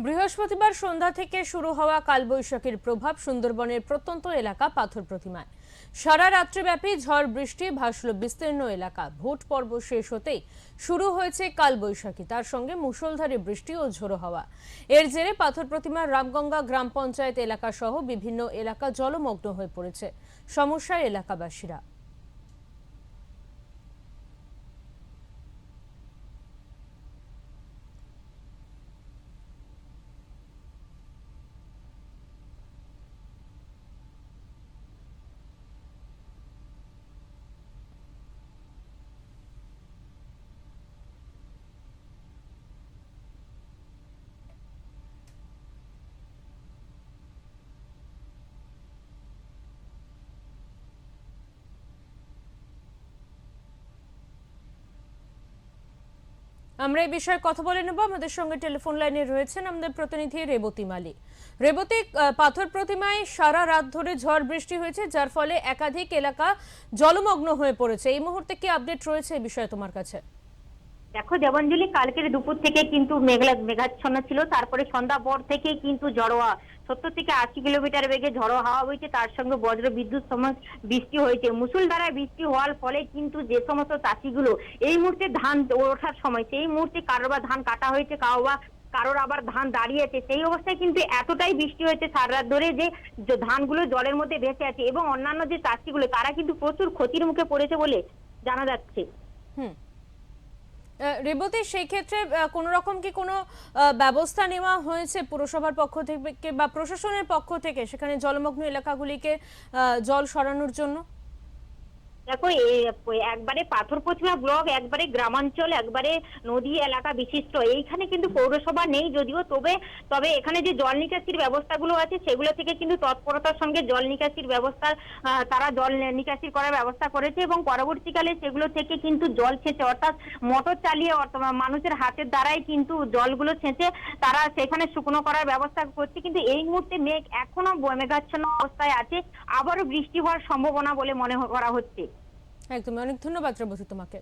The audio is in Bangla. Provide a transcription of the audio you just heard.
বৃহস্পতিবার সন্ধ্যা থেকে শুরু হওয়া কালবৈশাখীর প্রভাব সুন্দরবনের প্রত্যন্ত এলাকা পাথর প্রতিমায়। সারা রাত্রিব্যাপী ঝড় বৃষ্টি ভাসল বিস্তীর্ণ এলাকা। ভোট পর্ব শেষ হতেই শুরু হয়েছে কালবৈশাখী, তার সঙ্গে মুষলধারে বৃষ্টি ও ঝোড়ো হাওয়া। এর জেরে পাথর প্রতিমার রামগঙ্গা গ্রাম পঞ্চায়েত এলাকা সহ বিভিন্ন এলাকা জলমগ্ন হয়ে পড়েছে। সমস্যায় এলাকাবাসীরা। আমরা এই বিষয়ে কথা বলে নেব। আমাদের সঙ্গে টেলিফোন লাইনে রয়েছেন আমাদের প্রতিনিধি রেবতী মালি। রেবতী, পাথর প্রতিমায় সারা রাত ধরে ঝড় বৃষ্টি হয়েছে, যার ফলে একাধিক এলাকা জলমগ্ন হয়ে পড়েছে। এই মুহূর্তে কি আপডেট রয়েছে এই বিষয়ে তোমার কাছে? দেখো দেবাঞ্জলি, কালকের দুপুর থেকে কিন্তু মেঘাচ্ছন্ন ছিল, তারপরে সন্ধ্যা পর থেকে কিন্তু ঝড়োয়া 70 থেকে 80 কিলোমিটার বেগে ঝড়ো হাওয়া বইছে, তার সঙ্গে বজ্র বিদ্যুৎ সহ বৃষ্টি হয়েছে। মুষলধারায় বৃষ্টি হওয়ার ফলে কিন্তু যে সমস্ত চাষিগুলো এই মুহূর্তে ধান ওঠার সময়, সেই মুহূর্তে কারোর ধান কাটা হয়েছে, কারোর আবার ধান দাঁড়িয়েছে। সেই অবস্থায় কিন্তু এতটাই বৃষ্টি হয়েছে সারা রাত ধরে যে ধানগুলো জলের মধ্যে ভেসে আছে, এবং অন্যান্য যে চাষিগুলো তারা কিন্তু প্রচুর ক্ষতির মুখে পড়েছে বলে জানা যাচ্ছে। হুম, রেবতী, সেই ক্ষেত্রে কোনো রকম কি কোনো ব্যবস্থা নেওয়া হয়েছে পুরসভার পক্ষ থেকে বা প্রশাসনের পক্ষ থেকে সেখানে জলমগ্ন এলাকাগুলিকে জল সরানোর জন্য? দেখো, একবারে পাথর প্রতিমা ব্লক, একবারে গ্রামাঞ্চল, একবারে নদী এলাকা বিশিষ্ট। এইখানে কিন্তু পৌরসভা নেই যদিও, তবে এখানে যে জল নিকাশির ব্যবস্থাগুলো আছে সেগুলো থেকে কিন্তু তৎপরতার সঙ্গে জল নিকাশির ব্যবস্থা, তারা জল নিকাশি করার ব্যবস্থা করেছে, এবং পরবর্তীকালে সেগুলো থেকে কিন্তু জল ছেঁচে, অর্থাৎ মোটর চালিয়ে মানুষের হাতের দ্বারাই কিন্তু জলগুলো ছেঁচে তারা সেখানে শুকনো করার ব্যবস্থা করছে। কিন্তু এই মুহূর্তে মেঘ এখনো মেঘাচ্ছন্ন অবস্থায় আছে, আবারও বৃষ্টি হওয়ার সম্ভাবনা বলে মনে করা হচ্ছে। একদম, অনেক ধন্যবাদ রেবতী তোমাকে।